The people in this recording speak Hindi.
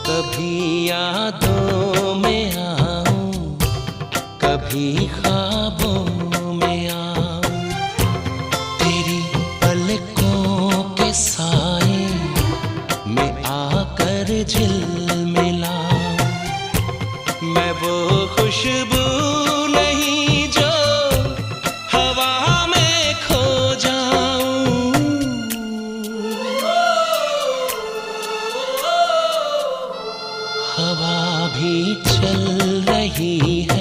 कभी यादों में आऊं, कभी ख्वाबों में आऊं, तेरी पलकों के साए में आकर झिलमिलाऊं। मैं वो खुशबू नहीं जो हवा में खो जाऊं। हवा भी चल रही है